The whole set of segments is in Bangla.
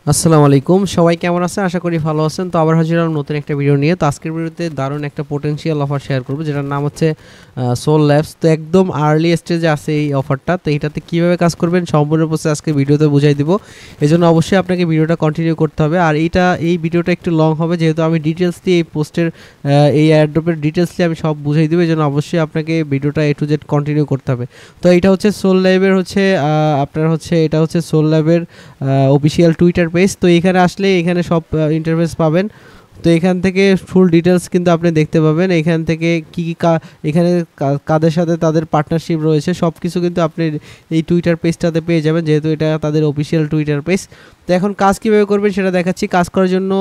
আসসালামু আলাইকুম সবাই কেমন আছেন আশা করি ভালো আছেন তো আবার হাজির হলাম নতুন একটা ভিডিও নিয়ে তো আজকের ভিডিওতে দারুণ একটা পটেনশিয়াল অফার শেয়ার করব যেটার নাম হচ্ছে সোল ল্যাবস তো একদম আর্লি স্টেজে আছে এই অফারটা তো এটাতে কিভাবে কাজ করবেন সম্পূর্ণ প্রসেস আজকে ভিডিওতে বুঝাই দিব এজন্য অবশ্যই আপনাকে ভিডিওটা কন্টিনিউ করতে হবে আর এই ভিডিওটা একটু লং হবে যেহেতু আমি ডিটেলস দিয়ে এই পোস্টের এই অ্যাড্রপের ডিটেলস দিয়ে আমি সব বুঝাই দিব এজন্য অবশ্যই আপনাকে ভিডিওটা এ টু জেড কন্টিনিউ করতে হবে তো এটা হচ্ছে সোল ল্যাবের হচ্ছে আপনার হচ্ছে এটা হচ্ছে সোল ল্যাবের অফিসিয়াল টুইটার পেজ তো এখানে আসলে এখানে সব ইন্টারফেস পাবেন তো এখান থেকে ফুল ডিটেলস কিন্তু আপনি দেখতে পাবেন এখান থেকে কি এখানে কাদের সাথে তাদের পার্টনারশিপ রয়েছে সব কিছু কিন্তু আপনি এই টুইটার পেজটাতে পেয়ে যাবেন যেহেতু এটা তাদের অফিসিয়াল টুইটার পেজ তো এখন কাজ কীভাবে করবেন সেটা দেখাচ্ছি কাজ করার জন্য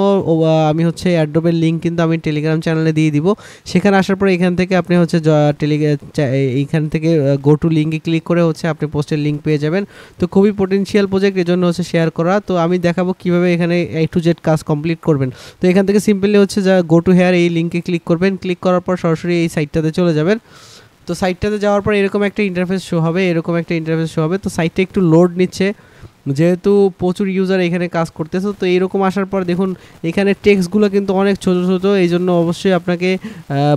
আমি হচ্ছে অ্যাড্রপের লিঙ্ক কিন্তু আমি টেলিগ্রাম চ্যানেলে দিয়ে দিব সেখানে আসার পরে এখান থেকে আপনি হচ্ছে এইখান থেকে গো টু লিঙ্কে ক্লিক করে হচ্ছে আপনি পোস্টের লিঙ্ক পেয়ে যাবেন তো খুবই পোটেনশিয়াল প্রজেক্ট এর জন্য হচ্ছে শেয়ার করা তো আমি দেখাবো কিভাবে এখানে A to Z কাজ কমপ্লিট করবেন তো এখান থেকে সিম্পলি হচ্ছে যা গো টু হেয়ার এই লিঙ্কে ক্লিক করবেন ক্লিক করার পর সরাসরি এই সাইটটাতে চলে যাবেন তো সাইটটাতে যাওয়ার পর এরকম একটা ইন্টারফেস শো হবে তো সাইটটা একটু লোড নিচ্ছে যেহেতু প্রচুর ইউজার এখানে কাজ করতেছে তো এইরকম আসার পর দেখুন এখানে টেক্সটগুলো কিন্তু অনেক ছোট ছোট এই জন্য অবশ্যই আপনাকে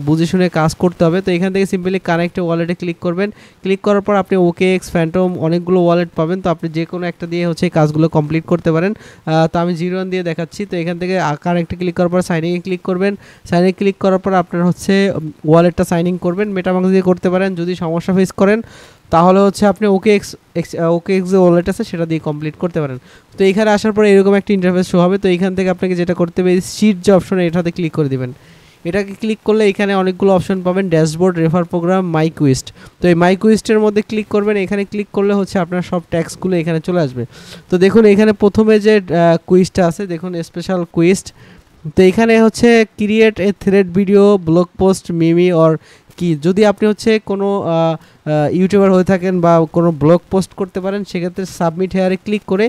বুঝে শুনে কাজ করতে হবে তো এখান থেকে সিম্পলি কানেক্ট ওয়ালেটে ক্লিক করবেন ক্লিক করার পর আপনি OKX ফ্যান্টম অনেকগুলো ওয়ালেট পাবেন তো আপনি যে কোনো একটা দিয়ে হচ্ছে কাজগুলো কমপ্লিট করতে পারেন তো আমি 01 দিয়ে দেখাচ্ছি তো এখান থেকে কানেক্টে ক্লিক করার পর সাইনিংয়ে ক্লিক করবেন সাইনিংয়ে ক্লিক করার পর আপনার হচ্ছে ওয়ালেটটা সাইনিং করবেন মেটামাস্ক দিয়ে করতে পারেন যদি সমস্যা ফেস করেন তাহলে হচ্ছে আপনি OKX যে ওয়ালেট আছে সেটা দিয়ে কমপ্লিট করতে পারেন তো এখানে আসার পরে এরকম একটা ইন্টারফেস শো হবে তো এখান থেকে আপনাকে যেটা করতে হবে শিট যে অপশন এটাতে ক্লিক করে দিবেন এটাকে ক্লিক করলে এখানে অনেকগুলো অপশন পাবেন ড্যাশবোর্ড রেফার প্রোগ্রাম মাই কুইস্ট তো এই মাই কুইস্টের মধ্যে ক্লিক করবেন এখানে ক্লিক করলে হচ্ছে আপনার সব ট্যাক্সগুলো এখানে চলে আসবে তো দেখুন এখানে প্রথমে যে কুইজটা আছে দেখুন স্পেশাল কুইস্ট তো এখানে হচ্ছে create a thread video blog post Mimi or কি যদি আপনি হচ্ছে কোনো ইউটিউবার হয়ে থাকেন বা কোনো ব্লগ পোস্ট করতে পারেন সেক্ষেত্রে সাবমিট হেয়ারে ক্লিক করে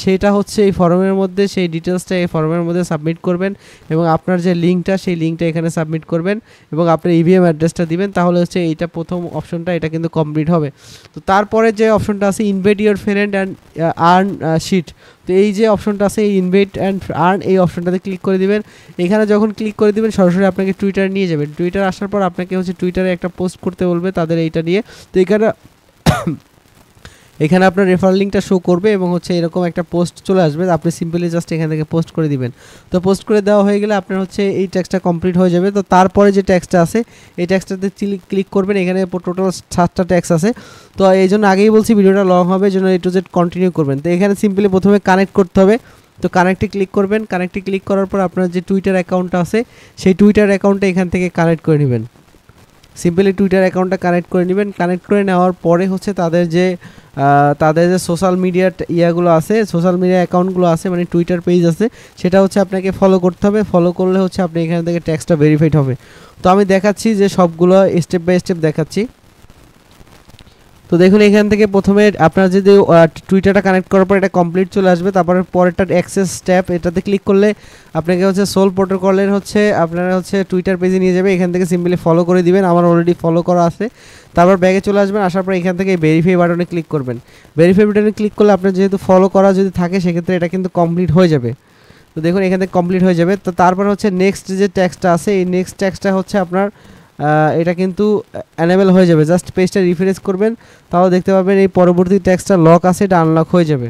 সেইটা হচ্ছে এই ফর্মের মধ্যে সেই ডিটেলসটা এই ফর্মের মধ্যে সাবমিট করবেন এবং আপনার যে লিঙ্কটা সেই লিঙ্কটা এখানে সাবমিট করবেন এবং আপনার EVM অ্যাড্রেসটা দিবেন তাহলে হচ্ছে এইটা প্রথম অপশনটা এটা কিন্তু কমপ্লিট হবে তো তারপরে যে অপশনটা আছে invite your friend and earn শিট তো এই যে অপশনটা আছে এই ইনভাইট অ্যান্ড আর্ন এই অপশনটাতে ক্লিক করে দিবেন এখানে যখন ক্লিক করে দিবেন সরাসরি আপনাকে টুইটার নিয়ে যাবেন টুইটার আসার পর আপনাকে হচ্ছে টুইটারে একটা পোস্ট করতে বলবে তাদের এইটা নিয়ে তো এখানে আপনার রেফার লিঙ্কটা শো করবে এবং হচ্ছে এরকম একটা পোস্ট চলে আসবে আপনি সিম্পলি জাস্ট এখান থেকে পোস্ট করে দিবেন তো পোস্ট করে দেওয়া হয়ে গেলে আপনার হচ্ছে এই ট্যাক্সটা কমপ্লিট হয়ে যাবে তো তারপরে যে ট্যাক্সটা আছে এই ট্যাক্সটাতে ক্লিক করবেন এখানে টোটাল 7টা ট্যাক্স আছে তো এই জন্য আগেই বলছি ভিডিওটা লং হবে জন্য A to Z কন্টিনিউ করবেন তো এখানে সিম্পলি প্রথমে কানেক্ট করতে হবে তো কানেক্টে ক্লিক করবেন কানেক্টে ক্লিক করার পর আপনার যে টুইটার অ্যাকাউন্টটা আছে সেই টুইটার অ্যাকাউন্টটা এখান থেকে কানেক্ট করে নেবেন সিম্পলি টুইটার অ্যাকাউন্টটা কানেক্ট করে নেবেন কানেক্ট করে নেওয়ার পরে হচ্ছে তাদের যে সোশ্যাল মিডিয়া ইয়াগুলো আছে সোশ্যাল মিডিয়া অ্যাকাউন্টগুলো আছে মানে টুইটার পেজ আছে সেটা হচ্ছে আপনাকে ফলো করতে হবে ফলো করলে হচ্ছে আপনি এখান থেকে ট্যাক্সটা ভেরিফাইড হবে তো আমি দেখাচ্ছি যে সবগুলো স্টেপ বাই স্টেপ দেখাচ্ছি তো দেখুন এখান থেকে প্রথমে আপনার যদি টুইটারটা কানেক্ট করার পর এটা কমপ্লিট চলে আসবে তারপরে পরেরটা অ্যাক্সেস ট্যাব এটাতে ক্লিক করলে আপনাকে হচ্ছে সোল প্রোটোকলের হচ্ছে আপনারা হচ্ছে টুইটার পেজে নিয়ে যাবে এখান থেকে সিম্পলি ফলো করে দিবেন আমার অলরেডি ফলো করা আছে তারপর ব্যাগে চলে আসবেন আসার পর এখান থেকে ভেরিফাই বাটনে ক্লিক করবেন ভেরিফাই বাটনে ক্লিক করলে আপনার যেহেতু ফলো করা যদি থাকে সেক্ষেত্রে এটা কিন্তু কমপ্লিট হয়ে যাবে তো দেখুন এখান থেকে কমপ্লিট হয়ে যাবে তো তারপর হচ্ছে নেক্সট যে ট্যাক্সটা আছে এই নেক্সট ট্যাক্সটা হচ্ছে আপনার এটা কিন্তু এনেবল হয়ে যাবে জাস্ট পেজটা রিফ্রেশ করবেন তাহলে দেখতে পাবেন এই পরবর্তী ট্যাক্সটা লক আছে এটা আনলক হয়ে যাবে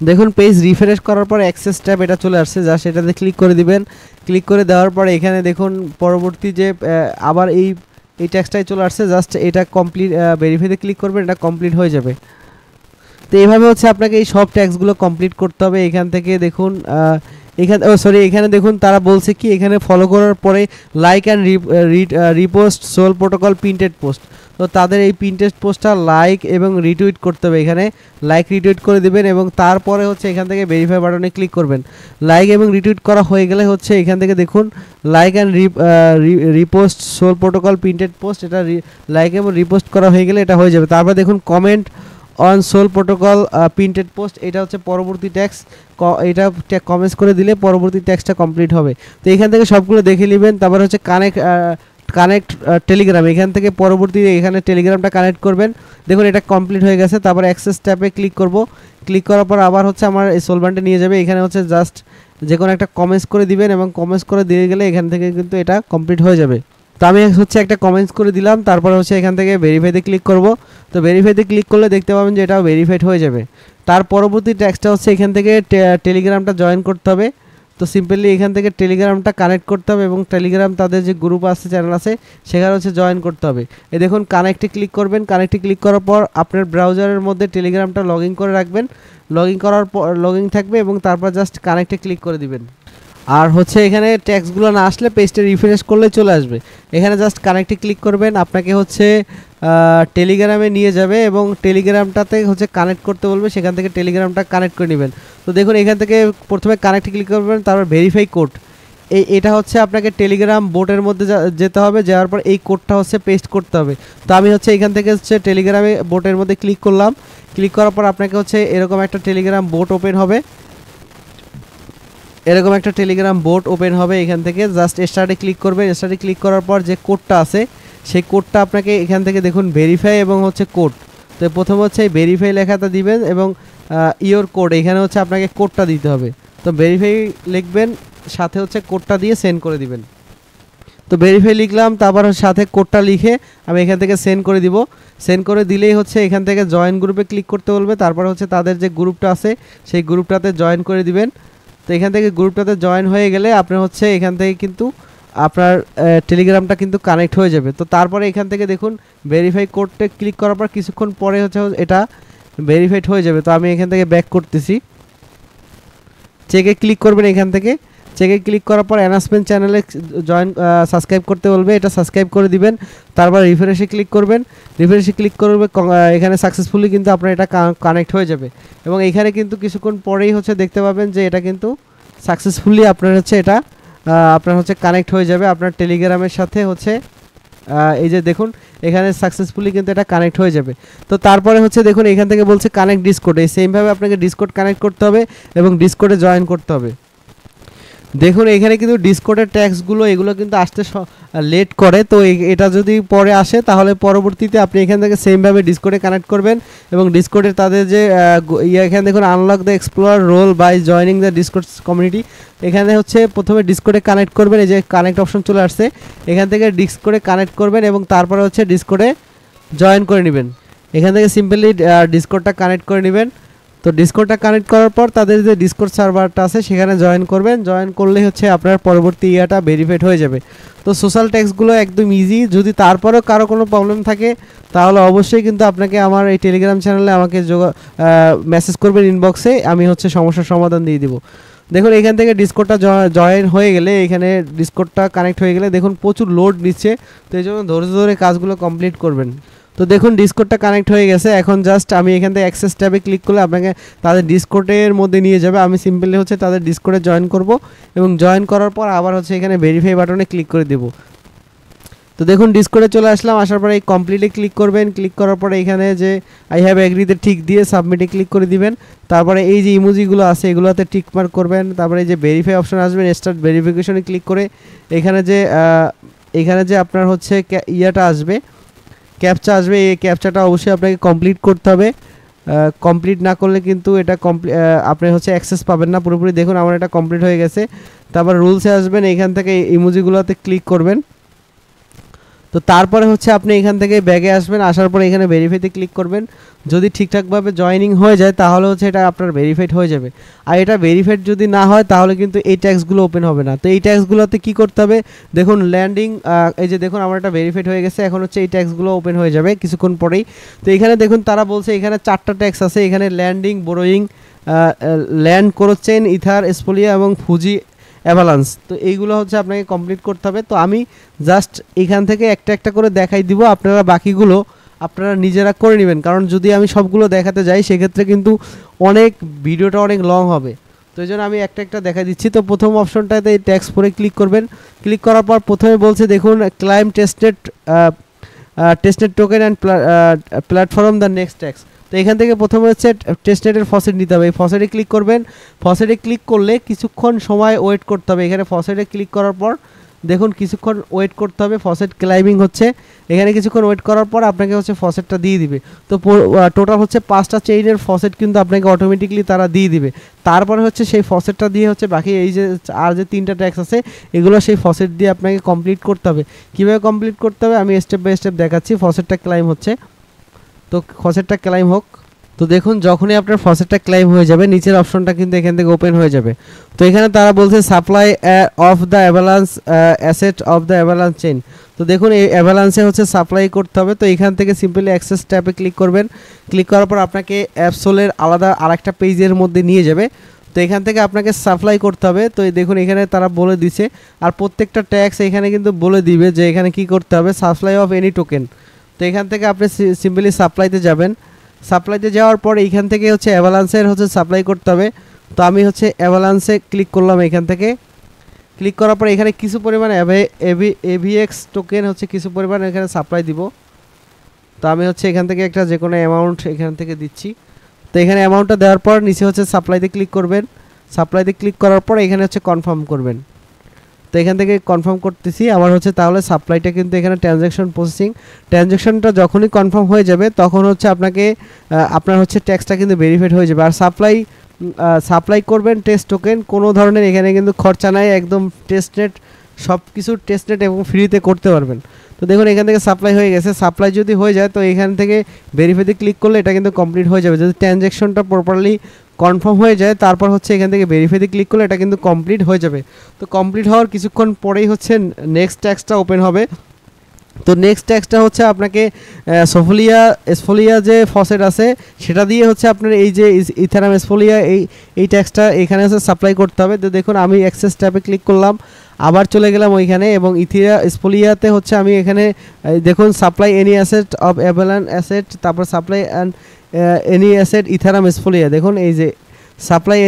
দেখুন পেজ রিফ্রেশ করার পর অ্যাক্সেস ট্যাব এটা চলে আসছে জাস্ট এটাতে ক্লিক করে দিবেন ক্লিক করে দেওয়ার পর এখানে দেখুন পরবর্তী যে আবার এই ট্যাক্সটাই চলে আসছে জাস্ট এটা কমপ্লিট ভেরিফাইতে ক্লিক করবেন এটা কমপ্লিট হয়ে যাবে তো এইভাবে হচ্ছে আপনাকে এই সব ট্যাক্সগুলো কমপ্লিট করতে হবে এখান থেকে দেখুন এখানে দেখুন তারা বলছে কি এখানে ফলো করার পরে like and repost soul protocol printed post তো তাদের এই প্রিন্টেড পোস্টটা লাইক এবং রিটুইট করতে হবে এখানে লাইক রিটুইট করে দিবেন এবং তারপরে হচ্ছে এখান থেকে ভেরিফাই বাটনে ক্লিক করবেন লাইক এবং রিটুইট করা হয়ে গেলে হচ্ছে এখান থেকে দেখুন like and repost soul protocol printed post এটা লাইক এবং রিপোস্ট করা হয়ে গেলে এটা হয়ে যাবে তারপর দেখুন comment on soul protocol printed post এটা হচ্ছে পরবর্তী ট্যাক্স এটা কমেন্টস করে দিলে পরবর্তী ট্যাক্সটা কমপ্লিট হবে তো এখান থেকে সবগুলো দেখে নেবেন তারপর হচ্ছে কানেক্ট টেলিগ্রাম, এখান থেকে পরবর্তী এখানে টেলিগ্রামটা কানেক্ট করবেন। দেখুন এটা কমপ্লিট হয়ে গেছে। তারপর অ্যাক্সেস ট্যাবে ক্লিক করব। ক্লিক করার পর আবার হচ্ছে আমার এই সোলভ্যান্টে নিয়ে যাবে। এখানে হচ্ছে জাস্ট যে কোনো একটা কমেন্টস করে দিবেন এবং কমেন্টস করে দিয়ে গেলে এখান থেকে কিন্তু এটা কমপ্লিট হয়ে যাবে। তো আমি হচ্ছে একটা কমেন্টস করে দিলাম, তারপর হচ্ছে এখান থেকে ভেরিফাইতে ক্লিক করব। তো ভেরিফাইতে ক্লিক করলে দেখতে পাবেন যে এটাও ভেরিফাইড হয়ে যাবে। তার পরবর্তী ট্যাক্সটা হচ্ছে এখান থেকে টেলিগ্রামটা জয়েন করতে হবে। তো সিম্পলি এখান থেকে টেলিগ্রামটা কানেক্ট করতে হবে এবং টেলিগ্রাম তাদের যে গ্রুপ আছে, চ্যানেল আছে, সেখানে হচ্ছে জয়েন করতে হবে। এই দেখুন কানেক্টে ক্লিক করবেন। কানেক্টে ক্লিক করার পর আপনার ব্রাউজারের মধ্যে টেলিগ্রামটা লগ ইন করে রাখবেন। লগ ইন করার পর লগ ইন থাকবে এবং তারপর জাস্ট কানেক্টে ক্লিক করে দিবেন। আর হচ্ছে এখানে ট্যাক্সগুলো না আসলে পেজটা রিফ্রেশ করলে চলে আসবে। এখানে জাস্ট কানেক্টে ক্লিক করবেন, আপনাকে হচ্ছে টেলিগ্রামে নিয়ে যাবে এবং টেলিগ্রামটাতে হচ্ছে কানেক্ট করতে বলবে, সেখান থেকে টেলিগ্রামটা কানেক্ট করে নেবেন। তো দেখুন এখান থেকে প্রথমে কানেক্টে ক্লিক করবেন, তারপর ভেরিফাই কোড। এটা হচ্ছে আপনাকে টেলিগ্রাম বোটের মধ্যে যেতে হবে, যাওয়ার পর এই কোডটা হচ্ছে পেস্ট করতে হবে। তো আমি হচ্ছে এখান থেকে হচ্ছে টেলিগ্রামে বোটের মধ্যে ক্লিক করলাম। ক্লিক করার পর আপনাকে হচ্ছে এরকম একটা টেলিগ্রাম বোট ওপেন হবে। এরকম একটা টেলিগ্রাম বোট ওপেন হবে। এখান থেকে জাস্ট স্টার্টে ক্লিক করবেন। স্টার্টে ক্লিক করার পর যে কোডটা আছে সেই কোডটা আপনাকে এখান থেকে দেখুন ভেরিফাই এবং হচ্ছে কোড। তো প্রথম হচ্ছে এই ভেরিফাই লেখাটা দিবেন এবং ইওর কোড, এখানে হচ্ছে আপনাকে কোডটা দিতে হবে। তো ভেরিফাই লিখবেন, সাথে হচ্ছে কোডটা দিয়ে সেন্ড করে দিবেন। তো ভেরিফাই লিখলাম, তারপর সাথে কোডটা লিখে আমি এখান থেকে সেন্ড করে দিব। সেন্ড করে দিলেই হচ্ছে এখান থেকে জয়েন গ্রুপে ক্লিক করতে বলবে। তারপর হচ্ছে তাদের যে গ্রুপটা আছে সেই গ্রুপটাতে জয়েন করে দিবেন। তো এখান থেকে গ্রুপটাতে জয়েন হয়ে গেলে আপনার হচ্ছে এখান থেকে কিন্তু আপনার টেলিগ্রামটা কিন্তু কানেক্ট হয়ে যাবে। তো তারপরে এখান থেকে দেখুন ভেরিফাই কোডটা ক্লিক করার পর কিছুক্ষণ পরে হচ্ছে এটা ভেরিফাইড হয়ে যাবে। তো আমি এখান থেকে ব্যাক করতেছি। চেকে ক্লিক করবেন। এখান থেকে চেকে ক্লিক করার পর অ্যানাউন্সমেন্ট চ্যানেলে জয়েন সাবস্ক্রাইব করতে বলবে, এটা সাবস্ক্রাইব করে দিবেন। তারপর রিফ্রেশে ক্লিক করবেন। রিফ্রেশে ক্লিক করবে, এখানে সাকসেসফুলি কিন্তু আপনার এটা কানেক্ট হয়ে যাবে এবং এখানে কিন্তু কিছুক্ষণ পরেই হচ্ছে দেখতে পাবেন যে এটা কিন্তু সাকসেসফুলি আপনার হচ্ছে এটা আপনার হচ্ছে কানেক্ট হয়ে যাবে আপনার টেলিগ্রামের সাথে হচ্ছে এই যে দেখুন এখানে সাকসেসফুলি কিন্তু এটা কানেক্ট হয়ে যাবে। তো তারপরে হচ্ছে দেখুন এখান থেকে বলছে কানেক্ট ডিসকোড, এই সেমভাবে আপনাকে ডিসকোড কানেক্ট করতে হবে এবং ডিসকোডে জয়েন করতে হবে। দেখুন এখানে কিন্তু ডিসকোডের ট্যাক্সগুলো এগুলো কিন্তু আসতে লেট করে। তো এটা যদি পরে আসে তাহলে পরবর্তীতে আপনি এখান থেকে সেমভাবে ডিসকোডে কানেক্ট করবেন এবং ডিসকোডের তাদের যে এখানে দেখুন unlock the explorer role by joining the Discord community, এখানে হচ্ছে প্রথমে ডিসকোডে কানেক্ট করবেন। এই যে কানেক্ট অপশন চলে আসছে, এখান থেকে ডিসকোডে কানেক্ট করবেন এবং তারপরে হচ্ছে ডিসকোডে জয়েন করে নেবেন। এখান থেকে সিম্পলি ডিসকোডটা কানেক্ট করে নেবেন। তো ডিসকোডটা কানেক্ট করার পর তাদের যে ডিসকোড সার্ভারটা আছে সেখানে জয়েন করবেন। জয়েন করলেই হচ্ছে আপনার পরবর্তী ইয়াটা ভেরিফাইড হয়ে যাবে। তো সোশ্যাল ট্যাক্সগুলো একদম ইজি। যদি তারপরেও কারো কোনো প্রবলেম থাকে তাহলে অবশ্যই কিন্তু আপনাকে আমার এই টেলিগ্রাম চ্যানেলে আমাকে মেসেজ করবেন ইনবক্সে, আমি হচ্ছে সমস্যার সমাধান দিয়ে দিব। দেখুন এখান থেকে ডিসকোডটা জয়েন হয়ে গেলে এখানে ডিসকোডটা কানেক্ট হয়ে গেলে দেখুন প্রচুর লোড নিচ্ছে। তো এই জন্য ধৈর্য ধরে কাজগুলো কমপ্লিট করবেন। তো দেখুন ডিসকোডটা কানেক্ট হয়ে গেছে। এখন জাস্ট আমি এখান থেকে অ্যাক্সেস ট্যাবে ক্লিক করলে আপনাকে তাদের ডিসকোডের মধ্যে নিয়ে যাবে। আমি সিম্পলি হচ্ছে তাদের ডিসকোডে জয়েন করব এবং জয়েন করার পর আবার হচ্ছে এখানে ভেরিফাই বাটনে ক্লিক করে দেব। তো দেখুন ডিসকোডে চলে আসলাম। আসার পরে এই কমপ্লিটে ক্লিক করবেন। ক্লিক করার পরে এখানে যে আই হ্যাভ এগ্রিতে ঠিক দিয়ে সাবমিটে ক্লিক করে দিবেন। তারপরে এই যে ইমোজিগুলো আছে এগুলোতে টিক মার্ক করবেন। তারপরে এই যে ভেরিফাই অপশন আসবেন, স্টার্ট ভেরিফিকেশনে ক্লিক করে এখানে যে আপনার হচ্ছে ইয়াটা আসবে, ক্যাপচা আসবে, এই ক্যাপচাটা অবশ্যই আপনাকে কমপ্লিট করতে হবে। কমপ্লিট না করলে কিন্তু এটা আপনি হচ্ছে অ্যাক্সেস পাবেন না পুরোপুরি। দেখুন আমার এটা কমপ্লিট হয়ে গেছে। তারপর রুলসে আসবেন, এখান থেকে ইমোজিগুলোতে ক্লিক করবেন। তো তারপরে হচ্ছে আপনি এখান থেকে ব্যাগে আসবেন। আসার পরে এখানে ভেরিফাইতে ক্লিক করবেন। যদি ঠিকঠাকভাবে জয়েনিং হয়ে যায় তাহলে হচ্ছে এটা আপনার ভেরিফাইড হয়ে যাবে। আর এটা ভেরিফাইড যদি না হয় তাহলে কিন্তু এই ট্যাক্সগুলো ওপেন হবে না। তো এই ট্যাক্সগুলোতে কী করতে হবে দেখুন ল্যান্ডিং, এই যে দেখুন আমার এটা ভেরিফাইড হয়ে গেছে। এখন হচ্ছে এই ট্যাক্সগুলো ওপেন হয়ে যাবে কিছুক্ষণ পরেই। তো এখানে দেখুন তারা বলছে এখানে 4টা ট্যাক্স আছে, এখানে ল্যান্ডিং, বোরোয়িং, ল্যান্ড কোরোচেন, ইথার, স্পোলিয়া এবং ফুজি অ্যাভালান্স। তো এইগুলো হচ্ছে আপনাকে কমপ্লিট করতে হবে। তো আমি জাস্ট এখান থেকে একটা একটা করে দেখাই দিব, আপনারা বাকিগুলো আপনারা নিজেরা করে নেবেন। কারণ যদি আমি সবগুলো দেখাতে যাই সেক্ষেত্রে কিন্তু ভিডিওটা অনেক লং হবে। তো এই জন্য আমি একটা একটা দেখা দিচ্ছি। তো প্রথম অপশনটাতে এই ট্যাক্স পরে ক্লিক করবেন। ক্লিক করার পর প্রথমে বলছে দেখুন claim tested token and platform the next tax. তো এখান থেকে প্রথমে হচ্ছে টেস্টেডের ফসেট নিতে হবে। এই ফসেটে ক্লিক করবেন। ফসেটে ক্লিক করলে কিছুক্ষণ সময় ওয়েট করতে হবে। এখানে ফসেটে ক্লিক করার পর দেখুন কিছুক্ষণ ওয়েট করতে হবে, ফসেট ক্লাইম্বিং হচ্ছে। এখানে কিছুক্ষণ ওয়েট করার পর আপনাকে হচ্ছে ফসেটটা দিয়ে দিবে। তো টোটাল হচ্ছে 5টা চেইনের ফসেট কিন্তু আপনাকে অটোমেটিকলি তারা দিয়ে দিবে। তারপরে হচ্ছে সেই ফসেটটা দিয়ে হচ্ছে বাকি এই যে আর যে 3টা ট্যাক্স আছে এগুলো সেই ফসেট দিয়ে আপনাকে কমপ্লিট করতে হবে। কীভাবে কমপ্লিট করতে হবে আমি স্টেপ বাই স্টেপ দেখাচ্ছি। ফসেটটা ক্লাইম হচ্ছে, তো ফসেটটা ক্লাইম হোক। তো দেখুন যখনই আপনার ফসেটটা ক্লাইম হয়ে যাবে নিচের অপশনটা কিন্তু এখান থেকে ওপেন হয়ে যাবে। তো এখানে তারা বলছে supply of the avalanche asset of the Avalanche chain. তো দেখুন এই অ্যাভালান্সে হচ্ছে সাপ্লাই করতে হবে। তো এখান থেকে সিম্পলি অ্যাক্সেস ট্যাবে ক্লিক করবেন। ক্লিক করার পর আপনাকে অ্যাপসোলের আলাদা আরেকটা পেজের মধ্যে নিয়ে যাবে। তো এখান থেকে আপনাকে সাপ্লাই করতে হবে। তো দেখুন এখানে তারা বলে দিছে, আর প্রত্যেকটা ট্যাক্স এখানে কিন্তু বলে দিবে যে এখানে কি করতে হবে, সাপ্লাই অফ এনি টোকেন। তো এখান থেকে আপনি সিম্পলি সাপ্লাইতে যাবেন। সাপ্লাইতে যাওয়ার পর এইখান থেকে হচ্ছে অ্যাভালান্সের হচ্ছে সাপ্লাই করতে হবে। তো আমি হচ্ছে অ্যাভালান্সে ক্লিক করলাম। এখান থেকে ক্লিক করার পর এখানে কিছু পরিমাণ এভিএক্স টোকেন হচ্ছে কিছু পরিমাণ এখানে সাপ্লাই দিব। তো আমি হচ্ছে এখান থেকে একটা যে কোনো অ্যামাউন্ট এখান থেকে দিচ্ছি। তো এখানে অ্যামাউন্টটা দেওয়ার পর নিচে হচ্ছে সাপ্লাইতে ক্লিক করবেন। সাপ্লাইতে ক্লিক করার পর এখানে হচ্ছে কনফার্ম করবেন। তো এখান থেকে কনফার্ম করতেছি আমার হচ্ছে তাহলে সাপ্লাইটা কিন্তু এখানে ট্রানজ্যাকশন প্রসেসিং। ট্রানজ্যাকশনটা যখনই কনফার্ম হয়ে যাবে তখন হচ্ছে আপনাকে আপনার হচ্ছে ট্যাক্সটা কিন্তু ভেরিফাইড হয়ে যাবে। আর সাপ্লাই করবেন টেস্ট টোকেন, কোনো ধরনের এখানে কিন্তু খরচা নাই, একদম টেস্টনেট সব কিছু টেস্টনেট এবং ফ্রিতে করতে পারবেন। তো দেখুন এখান থেকে সাপ্লাই হয়ে গেছে। সাপ্লাই যদি হয়ে যায় তো এখান থেকে ভেরিফাইতে ক্লিক করলে এটা কিন্তু কমপ্লিট হয়ে যাবে। যদি ট্রানজ্যাকশনটা প্রপারলি কনফার্ম হয়ে যায় তারপর হচ্ছে এখান থেকে ভেরিফাইতে ক্লিক করলে এটা কিন্তু কমপ্লিট হয়ে যাবে। তো কমপ্লিট হওয়ার কিছুক্ষণ পরেই হচ্ছে নেক্সট ট্যাক্সটা ওপেন হবে। তো নেক্সট ট্যাক্সটা হচ্ছে আপনাকে এসফোলিয়া যে ফসেট আছে সেটা দিয়ে হচ্ছে আপনার এই যে ইথারাম এসফোলিয়া এই ট্যাক্সটা এখানে হচ্ছে সাপ্লাই করতে হবে। তো দেখুন আমি অ্যাক্সেস ট্যাবে ক্লিক করলাম, আবার চলে গেলাম ওইখানে, এবং এসফোলিয়াতে হচ্ছে আমি এখানে দেখুন supply any asset of Avalanche asset, তারপর supply and any asset Ethereum Sepolia. দেখুন এই যে supply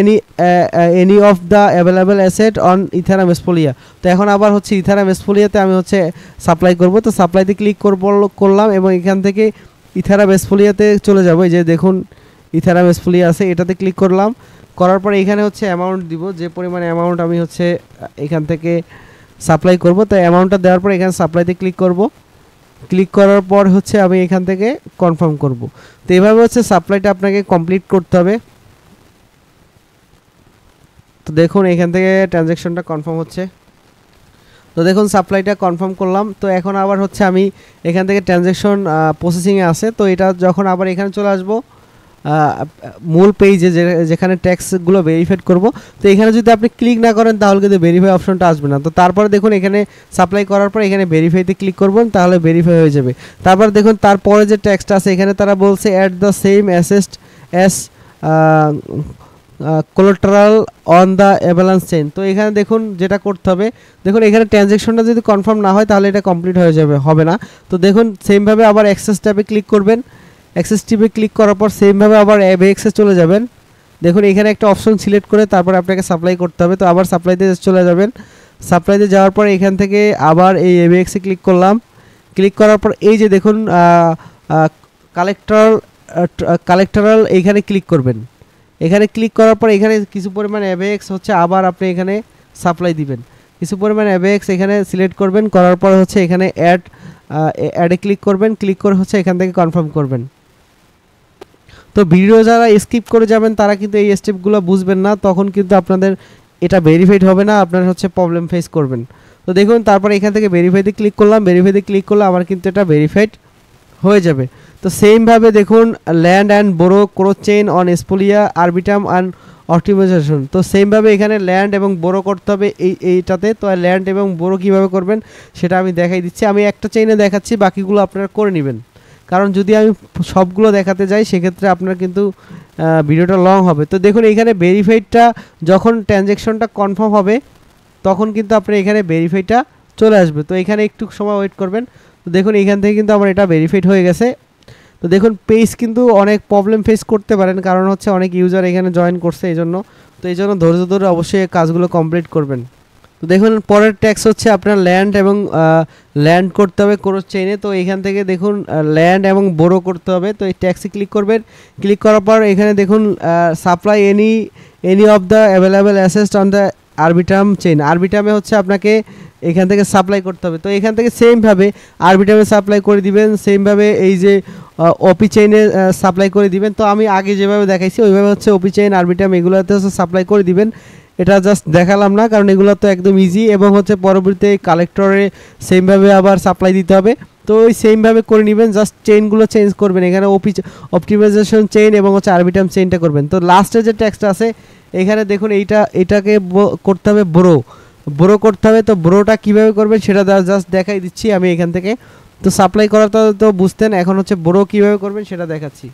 any of the available asset on Ethereum Sepolia. তো এখন আবার হচ্ছে ইথারাম এসফোলিয়াতে আমি হচ্ছে সাপ্লাই করব। তো সাপ্লাইতে ক্লিক করলাম এবং এখান থেকে ইথারাম এসফোলিয়াতে চলে যাব। এই যে দেখুন ইথারাম এসফোলিয়া আছে, এটাতে ক্লিক করলাম। করার পরে এখানে হচ্ছে অ্যামাউন্ট দিব, যে পরিমাণে অ্যামাউন্ট আমি হচ্ছে এখান থেকে সাপ্লাই করব। তো অ্যামাউন্টটা দেওয়ার পর এখানে সাপ্লাইতে ক্লিক করব। ক্লিক করার পর হচ্ছে আমি এখান থেকে কনফার্ম করব। তো এইভাবে হচ্ছে সাপ্লাইটা আপনাকে কমপ্লিট করতে হবে। তো দেখুন এখান থেকে ট্রানজ্যাকশনটা কনফার্ম হচ্ছে। তো দেখুন সাপ্লাইটা কনফার্ম করলাম। তো এখন আবার হচ্ছে আমি এখান থেকে ট্রানজ্যাকশন প্রসেসিংয়ে আছে। তো এটা যখন আবার এখানে চলে আসবো মূল পেজে যেখানে ট্যাক্সগুলো ভেরিফাইড করব, তো এখানে যদি আপনি ক্লিক না করেন তাহলে কিন্তু ভেরিফাই অপশনটা আসবে না। তো তারপরে দেখুন এখানে সাপ্লাই করার পর এখানে ভেরিফাইতে ক্লিক করবেন, তাহলে ভেরিফাই হয়ে যাবে। তারপর দেখুন তারপরে যে ট্যাক্সটা আছে এখানে তারা বলছে at the same asset as collateral on the Avalanche chain. তো এখানে দেখুন যেটা করতে হবে, দেখুন এখানে ট্রানজ্যাকশনটা যদি কনফার্ম না হয় তাহলে এটা কমপ্লিট হয়ে যাবে, হবে না। তো দেখুন সেমভাবে আবার অ্যাক্সেস ট্যাবে ক্লিক করবেন। অ্যাক্সেস ট্যাবে ক্লিক করার পর সেমভাবে আবার এভিএক্সে চলে যাবেন। দেখুন এখানে একটা অপশন সিলেক্ট করে তারপর আপনাকে সাপ্লাই করতে হবে। তো আবার সাপ্লাইতে চলে যাবেন। সাপ্লাইতে যাওয়ার পর এখান থেকে আবার এই এভিএক্সে ক্লিক করলাম। ক্লিক করার পর এই যে দেখুন কালেক্টরাল এইখানে ক্লিক করবেন। এখানে ক্লিক করার পর এখানে কিছু পরিমাণ এভিএক্স হচ্ছে আবার আপনি এখানে সাপ্লাই দিবেন। কিছু পরিমাণ এভিএক্স এখানে সিলেক্ট করবেন, করার পর হচ্ছে এখানে অ্যাডে ক্লিক করবেন। ক্লিক করে হচ্ছে এখান থেকে কনফার্ম করবেন। তো ভিডিও যারা স্কিপ করে যাবেন তারা কিন্তু এই স্টেপগুলো বুঝবেন না, তখন কিন্তু আপনাদের এটা ভেরিফাইড হবে না, আপনার হচ্ছে প্রবলেম ফেস করবেন। তো দেখুন তারপর এখান থেকে ভেরিফাইতে ক্লিক করলাম। ভেরিফাইতে ক্লিক করলে আমার কিন্তু এটা ভেরিফাইড হয়ে যাবে। তো সেমভাবে দেখুন lend and borrow cross chain on Sepolia Arbitrum and optimization. তো সেমভাবে এখানে ল্যান্ড এবং বোরো করতে হবে এইটাতে। তো ল্যান্ড এবং বোরো কীভাবে করবেন সেটা আমি দেখাই দিচ্ছি। আমি একটা চেইনে দেখাচ্ছি, বাকিগুলো আপনারা করে নেবেন, কারণ যদি আমি সবগুলো দেখাতে যাই সেক্ষেত্রে আপনার কিন্তু ভিডিওটা লং হবে। তো দেখুন এখানে ভেরিফাইডটা যখন ট্রানজ্যাকশনটা কনফার্ম হবে তখন কিন্তু আপনার এখানে ভেরিফাইডটা চলে আসবে। তো এখানে একটু সময় ওয়েট করবেন। তো দেখুন এখান থেকে কিন্তু আমার এটা ভেরিফাইড হয়ে গেছে। তো দেখুন পেজ কিন্তু অনেক প্রবলেম ফেস করতে পারেন, কারণ হচ্ছে অনেক ইউজার এখানে জয়েন করছে এই জন্য। তো এই জন্য ধৈর্য ধরে অবশ্যই কাজগুলো কমপ্লিট করবেন। তো দেখুন পরের ট্যাক্স হচ্ছে আপনার ল্যান্ড এবং ল্যান্ড করতে হবে ক্রস চেইনে। তো এখান থেকে দেখুন ল্যান্ড এবং বোরো করতে হবে। তো এই ট্যাক্সে ক্লিক করবেন। ক্লিক করার পর এখানে দেখুন supply any of the available asset on the Arbitrum chain. আরবিটামে হচ্ছে আপনাকে এখান থেকে সাপ্লাই করতে হবে। তো এখান থেকে সেমভাবে আরবিটামে সাপ্লাই করে দিবেন, সেমভাবে এই যে ওপি চেইনে সাপ্লাই করে দিবেন। তো আমি আগে যেভাবে দেখাইছি ওইভাবে হচ্ছে ওপি চেইন আরবিটাম এগুলোতে হচ্ছে সাপ্লাই করে দিবেন। এটা জাস্ট দেখালাম না, কারণ এগুলো তো একদম ইজি, এবং হচ্ছে পরবর্তীতে কালেক্টরে সেমভাবে আবার সাপ্লাই দিতে হবে। তো ওই সেমভাবে করে নেবেন, জাস্ট চেইনগুলো চেঞ্জ করবেন, এখানে অপটিমাইজেশন চেইন এবং হচ্ছে আরবিটাম চেইনটা করবেন। তো লাস্টে যে টেক্সট আছে এখানে দেখুন, এটাকে করতে হবে ব্রো করতে হবে। তো ব্রোটা কীভাবে করবেন সেটা জাস্ট দেখাই দিচ্ছি আমি এখান থেকে। তো সাপ্লাই করাটা তো বুঝতেন, এখন হচ্ছে ব্রো কীভাবে করবেন সেটা দেখাচ্ছি।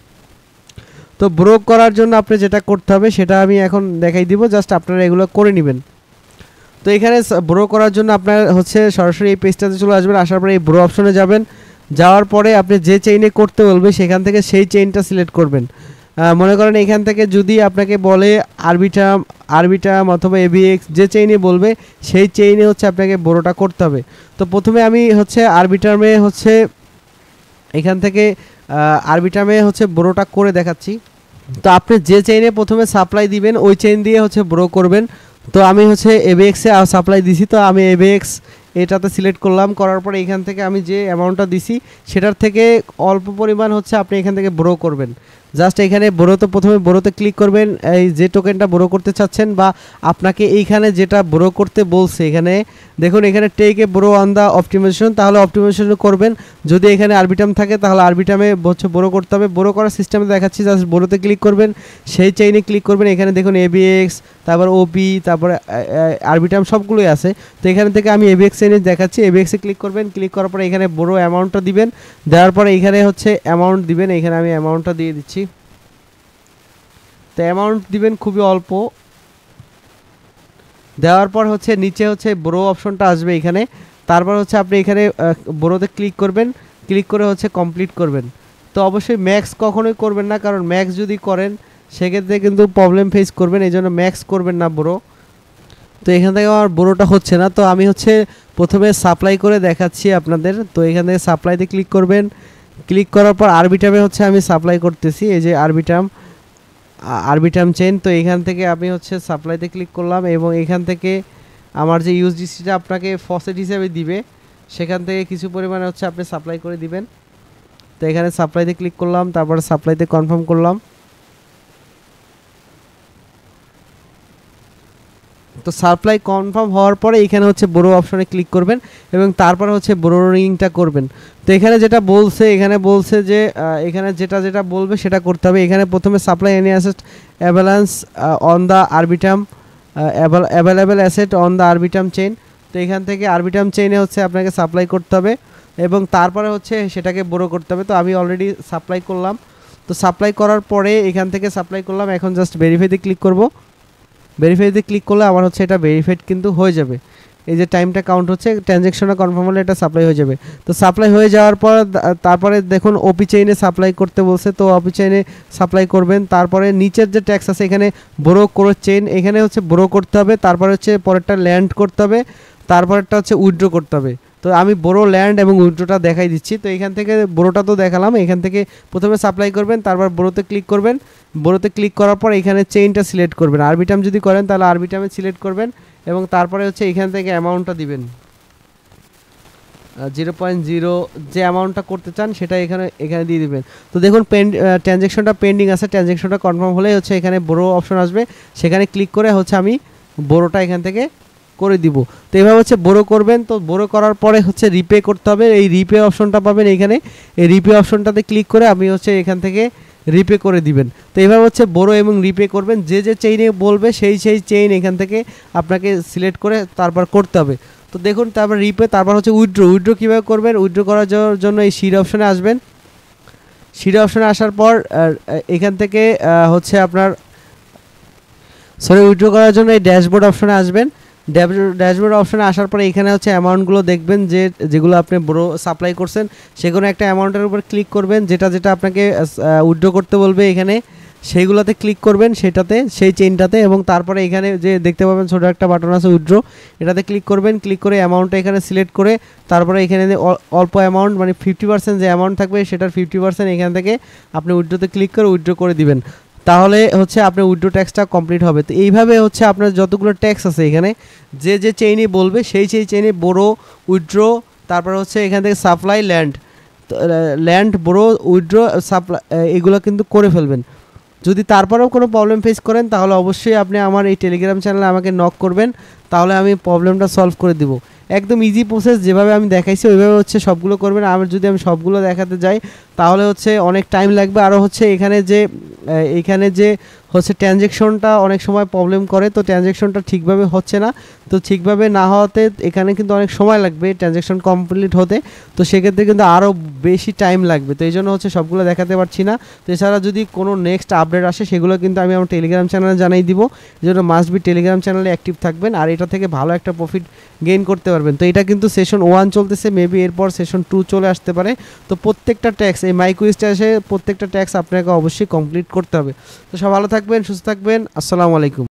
তো ব্রো করার জন্য আপনি যেটা করতে হবে সেটা আমি এখন দেখাই দিব, জাস্ট আপনারা এগুলো করে নেবেন। তো এখানে ব্রো করার জন্য আপনার হচ্ছে সরাসরি এই পেজটাতে চলে আসবেন, আসার পরে এই ব্রো অপশনে যাবেন, যাওয়ার পরে আপনি যে চেইনে করতে বলবে সেখান থেকে সেই চেইনটা সিলেক্ট করবেন। মনে করেন এখান থেকে যদি আপনাকে বলে আরবিটাম অথবা এবিএক্স, যে চেইনে বলবে সেই চেইনে হচ্ছে আপনাকে ব্রোটা করতে হবে। তো প্রথমে আমি হচ্ছে আরবিটামে হচ্ছে এখান থেকে আরবিটামে হচ্ছে ব্রোটা করে দেখাচ্ছি। তো আপনি যে চেইনে প্রথমে সাপ্লাই দিবেন ওই চেইন দিয়ে হচ্ছে ব্রো করবেন। তো আমি হচ্ছে এবিএক্সে সাপ্লাই দিছি, তো আমি এবিএক্স এটাতে সিলেক্ট করলাম, করার পরে এখান থেকে আমি যে অ্যামাউন্টটা দিছি সেটার থেকে অল্প পরিমাণ হচ্ছে আপনি এখান থেকে ব্রো করবেন। জাস্ট এখানে ব্রোতে প্রথমে ব্রোতে ক্লিক করবেন, এই যে টোকেনটা ব্রো করতে চাচ্ছেন বা আপনাকে এইখানে যেটা ব্রো করতে বলছে, এখানে দেখুন এখানে টেকে ব্রো অন দ্য অপটিমাইজেশন, তাহলে অপটিমাইজেশন করবেন। যদি এখানে আরবিটাম থাকে তাহলে আরবিটামে হচ্ছে ব্রো করতে হবে। ব্রো করার সিস্টেমে দেখাচ্ছি, জাস্ট ব্রোতে ক্লিক করবেন, সেই চেইনে ক্লিক করবেন, এখানে দেখুন এবিএক্স, তারপর ওপি, তারপরে আরবিটাম সবগুলোই আছে। তো এখান থেকে আমি এবিএক্স চেইনে দেখাচ্ছি, এবিএক্সে ক্লিক করবেন, ক্লিক করার পরে এখানে ব্রো অ্যামাউন্টটা দিবেন, দেওয়ার পরে এখানে হচ্ছে অ্যামাউন্ট দিবেন, এখানে আমি অ্যামাউন্টটা দিয়ে দিচ্ছি। তো অ্যামাউন্ট দিবেন খুবই অল্প, দেওয়ার পর হচ্ছে নিচে হচ্ছে ব্রো অপশনটা আসবে এখানে, তারপর হচ্ছে আপনি এখানে ব্রোতে ক্লিক করবেন, ক্লিক করে হচ্ছে কমপ্লিট করবেন। তো অবশ্যই ম্যাক্স কখনোই করবেন না, কারণ ম্যাক্স যদি করেন সেক্ষেত্রে কিন্তু প্রবলেম ফেস করবেন, এই জন্য ম্যাক্স করবেন না ব্রো। তো এখান থেকে আমার ব্রোটা হচ্ছে না, তো আমি হচ্ছে প্রথমে সাপ্লাই করে দেখাচ্ছি আপনাদের। তো এখান থেকে সাপ্লাইতে ক্লিক করবেন, ক্লিক করার পর আরবিটামে হচ্ছে আমি সাপ্লাই করতেছি, এই যে আরবিটাম চেইন। তো এখান থেকে আমি হচ্ছে সাপ্লাইতে ক্লিক করলাম, এবং এখান থেকে আমার যে ইউএসডিসিটা আপনাকে ফসেট হিসেবে দিবে সেখান থেকে কিছু পরিমাণে হচ্ছে আপনি সাপ্লাই করে দিবেন। তো এখানে সাপ্লাইতে ক্লিক করলাম, তারপরে সাপ্লাইতে কনফার্ম করলাম। তো সাপ্লাই কনফার্ম হওয়ার পরে এখানে হচ্ছে ব্রো অপশনে ক্লিক করবেন এবং তারপরে হচ্ছে ব্রোরিংটা করবেন। তো এখানে যেটা বলছে, এখানে বলছে যে এখানে যেটা বলবে সেটা করতে হবে। এখানে প্রথমে supply any asset Avalanche on the Arbitrum, available asset on the Arbitrum chain. তো এখান থেকে আরবিটাম চেইনে হচ্ছে আপনাকে সাপ্লাই করতে হবে এবং তারপরে হচ্ছে সেটাকে ব্রো করতে হবে। তো আমি অলরেডি সাপ্লাই করলাম। তো সাপ্লাই করার পরে এখান থেকে সাপ্লাই করলাম, এখন জাস্ট ভেরিফাইতে ক্লিক করব। ভেরিফাইতে ক্লিক করলে আমার হচ্ছে এটা ভেরিফাইড কিন্তু হয়ে যাবে, এই যে টাইমটা কাউন্ট হচ্ছে, ট্রানজ্যাকশনটা কনফার্ম হলে এটা সাপ্লাই হয়ে যাবে। তো সাপ্লাই হয়ে যাওয়ার পর তারপরে দেখুন ওপি চেইনে সাপ্লাই করতে বলছে, তো ওপি চেইনে সাপ্লাই করবেন। তারপরে নিচের যে ট্যাক্স আছে এখানে ব্রো করে চেইন, এখানে হচ্ছে ব্রো করতে হবে, তারপরে হচ্ছে পরেরটা ল্যান্ড করতে হবে, তারপরেরটা হচ্ছে উইথড্র করতে হবে। তো আমি ব্রো ল্যান্ড এবং উইথড্রটা দেখাই দিচ্ছি। তো এখান থেকে ব্রোটা তো দেখালাম, এখান থেকে প্রথমে সাপ্লাই করবেন, তারপর ব্রোতে ক্লিক করবেন, ব্রোতে ক্লিক করার পর এখানে চেইনটা সিলেক্ট করবেন। আরবিটাম যদি করেন তাহলে আরবিটামে সিলেক্ট করবেন এবং তারপরে হচ্ছে এখান থেকে অ্যামাউন্টটা দিবেন 0.0, যে অ্যামাউন্টটা করতে চান সেটা এখানে দিয়ে দিবেন। তো দেখুন ট্রানজ্যাকশনটা পেন্ডিং আছে, ট্রানজ্যাকশনটা কনফার্ম হলে হচ্ছে এখানে ব্রো অপশন আসবে, সেখানে ক্লিক করে হচ্ছে আমি ব্রোটা এখান থেকে করে দিব। তো এইভাবে হচ্ছে ব্রো করবেন। তো ব্রো করার পরে হচ্ছে রিপে করতে হবে, এই রিপে অপশনটা পাবেন এখানে, এই রিপে অপশনটাতে ক্লিক করে আপনি হচ্ছে এখান থেকে রিপে করে দিবেন। তো এইভাবে হচ্ছে ব্রো এবং রিপে করবেন, যে চেইনে বলবে সেই চেইন এখান থেকে আপনাকে সিলেক্ট করে তারপর করতে হবে। তো দেখুন তারপর রিপে, তারপর হচ্ছে উইথড্র কীভাবে করবেন। উইথড্র করার জন্য এই শিট অপশনে আসবেন, শিট অপশনে আসার পর এখান থেকে হচ্ছে আপনার উইথড্র করার জন্য এই ড্যাশবোর্ড অপশনে আসবেন। ড্যাশবোর্ড অপশনে আসার পরে এখানে হচ্ছে অ্যামাউন্টগুলো দেখবেন, যেগুলো আপনি ব্রো সাপ্লাই করছেন সেগুলো একটা অ্যামাউন্টের উপর ক্লিক করবেন, যেটা আপনাকে উইথড্র করতে বলবে এখানে সেইগুলোতে ক্লিক করবেন, সেটাতে সেই চেইনটাতে, এবং তারপরে এখানে যে দেখতে পাবেন ছোটো একটা বাটন আছে উইথড্র, এটাতে ক্লিক করবেন। ক্লিক করে অ্যামাউন্টটা এখানে সিলেক্ট করে তারপরে এখানে অল্প অ্যামাউন্ট মানে 50% যে অ্যামাউন্ট থাকবে সেটার 50% এখান থেকে আপনি উইথড্রতে ক্লিক করে উইথড্র করে দিবেন। তাহলে হচ্ছে আপনার উইথড্র ট্যাক্সটা কমপ্লিট হবে। তো এইভাবে হচ্ছে আপনার যতগুলো ট্যাক্স আছে এখানে যে যে চেইনই বলবে সেই চেইনে বড়ো উইথড্র, তারপর হচ্ছে এখান থেকে সাপ্লাই ল্যান্ড বড়ো উইথড্র সাপ্লাই এগুলো কিন্তু করে ফেলবেন। যদি তারপরেও কোনো প্রবলেম ফেস করেন তাহলে অবশ্যই আপনি আমার এই টেলিগ্রাম চ্যানেলে আমাকে নক করবেন, তাহলে আমি প্রবলেমটা সলভ করে দিব। একদম ইজি প্রসেস, যেভাবে আমি দেখাইছি ওইভাবে হচ্ছে সবগুলো করবেন। আর যদি আমি সবগুলো দেখাতে যাই তাহলে হচ্ছে অনেক টাইম লাগবে। আরও হচ্ছে এখানে যে হচ্ছে ট্রানজ্যাকশনটা অনেক সময় প্রবলেম করে, তো ট্রানজ্যাকশনটা ঠিকভাবে হচ্ছে না। তো ঠিকভাবে না হওয়াতে এখানে কিন্তু অনেক সময় লাগবে ট্রানজ্যাকশন কমপ্লিট হতে, তো সেক্ষেত্রে কিন্তু আরও বেশি টাইম লাগবে। তো এই জন্য হচ্ছে সবগুলো দেখাতে পারছি না। তো এছাড়া যদি কোনো নেক্সট আপডেট আসে সেগুলো কিন্তু আমি আমার টেলিগ্রাম চ্যানেলে জানাই দিব। এই জন্য মাস্ট বি টেলিগ্রাম চ্যানেলে অ্যাক্টিভ থাকবেন, আর এটা থেকে ভালো একটা প্রফিট গেইন করতে পারবেন। তো এটা কিন্তু সেশন 1 চলতেছে, মেবি এরপর সেশন 2 চলে আসতে পারে। তো প্রত্যেকটা ট্যাক্স এই মাইকুইজটা এসে প্রত্যেকটা ট্যাক্স আপনাকে অবশ্যই কমপ্লিট করতে হবে। তো সব ভালো থাকবেন, সুস্থ থাকবেন, আসসালামু আলাইকুম।